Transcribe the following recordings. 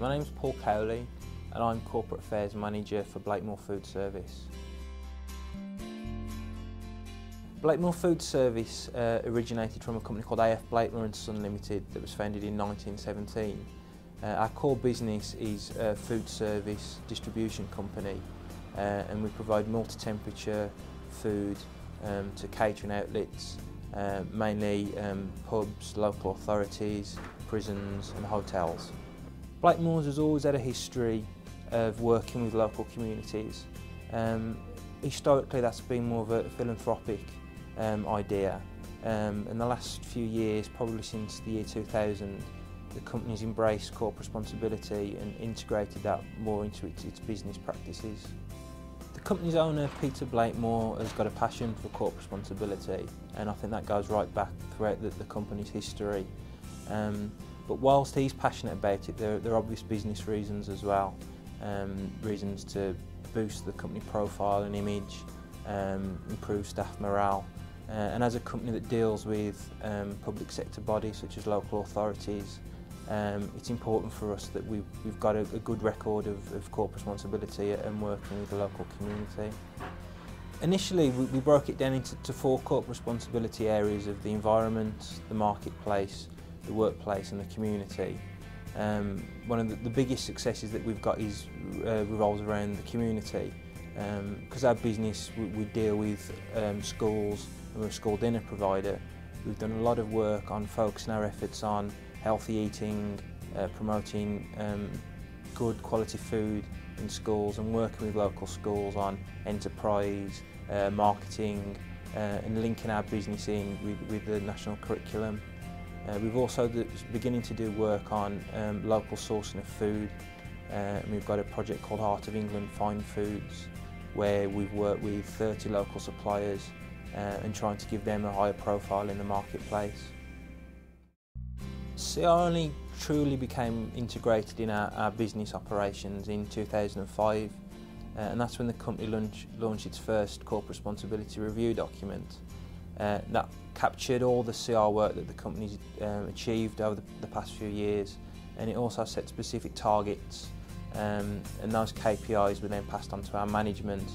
My name's Paul Cowley and I'm Corporate Affairs Manager for Blakemore Food Service. Blakemore Food Service originated from a company called AF Blakemore & Son Limited that was founded in 1917. Our core business is a food service distribution company and we provide multi-temperature food to catering outlets, mainly pubs, local authorities, prisons and hotels. Blakemore's has always had a history of working with local communities. Historically that's been more of a philanthropic idea. In the last few years, probably since the year 2000, the company's embraced corporate responsibility and integrated that more into its business practices. The company's owner, Peter Blakemore, has got a passion for corporate responsibility, and I think that goes right back throughout the company's history. But whilst he's passionate about it, there are obvious business reasons as well. Reasons to boost the company profile and image, improve staff morale. And as a company that deals with public sector bodies such as local authorities, it's important for us that we've got a good record of corporate responsibility and working with the local community. Initially, we broke it down into 4 corporate responsibility areas of the environment, the marketplace, the workplace and the community. One of the biggest successes that we've got revolves around the community. Because our business, we deal with schools and we're a school dinner provider. We've done a lot of work on focusing our efforts on healthy eating, promoting good quality food in schools and working with local schools on enterprise, marketing and linking our business in with the national curriculum. We've also beginning to do work on local sourcing of food. We've got a project called Heart of England Fine Foods, where we've worked with 30 local suppliers and trying to give them a higher profile in the marketplace. CR only truly became integrated in our business operations in 2005, and that's when the company launched its first corporate responsibility review document. That captured all the CR work that the company's achieved over the past few years, and it also set specific targets, and those KPIs were then passed on to our management,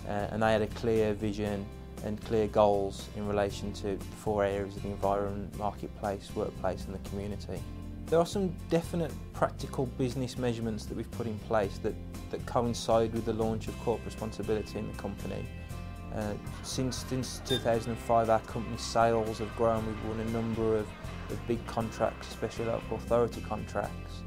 and they had a clear vision and clear goals in relation to the 4 areas of the environment, marketplace, workplace and the community. There are some definite practical business measurements that we've put in place that coincide with the launch of corporate responsibility in the company. Since 2005, our company's sales have grown. We've won a number of big contracts, especially local authority contracts.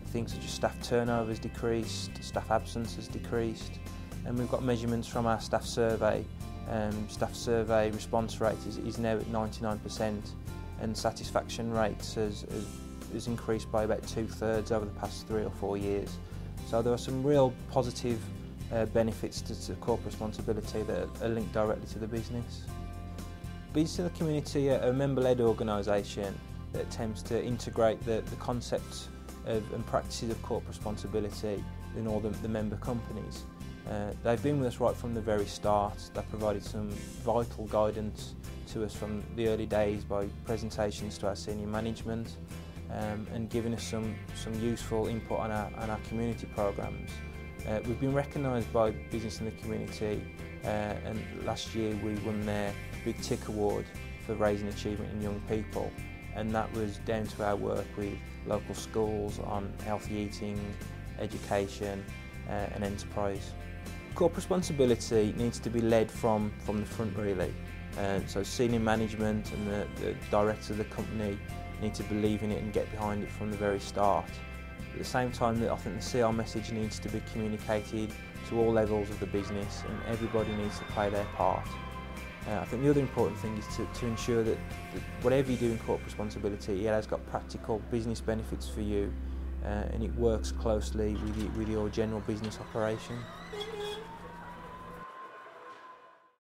Things such as staff turnover has decreased, staff absence has decreased, and we've got measurements from our staff survey. Staff survey response rate is now at 99%, and satisfaction rates has increased by about 2/3 over the past 3 or 4 years. So there are some real positive benefits to corporate responsibility that are linked directly to the business. Business in the Community are a member-led organisation that attempts to integrate the concepts and practices of corporate responsibility in all the member companies. They've been with us right from the very start. They've provided some vital guidance to us from the early days by presentations to our senior management and giving us some useful input on our community programmes. We've been recognised by Business in the Community, and last year we won their Big Tick Award for raising achievement in young people, and that was down to our work with local schools on healthy eating, education and enterprise. Corporate responsibility needs to be led from the front really, so senior management and the directors of the company need to believe in it and get behind it from the very start. At the same time, I think the CR message needs to be communicated to all levels of the business and everybody needs to play their part. I think the other important thing is to ensure that whatever you do in corporate responsibility, it has got practical business benefits for you and it works closely with your general business operation.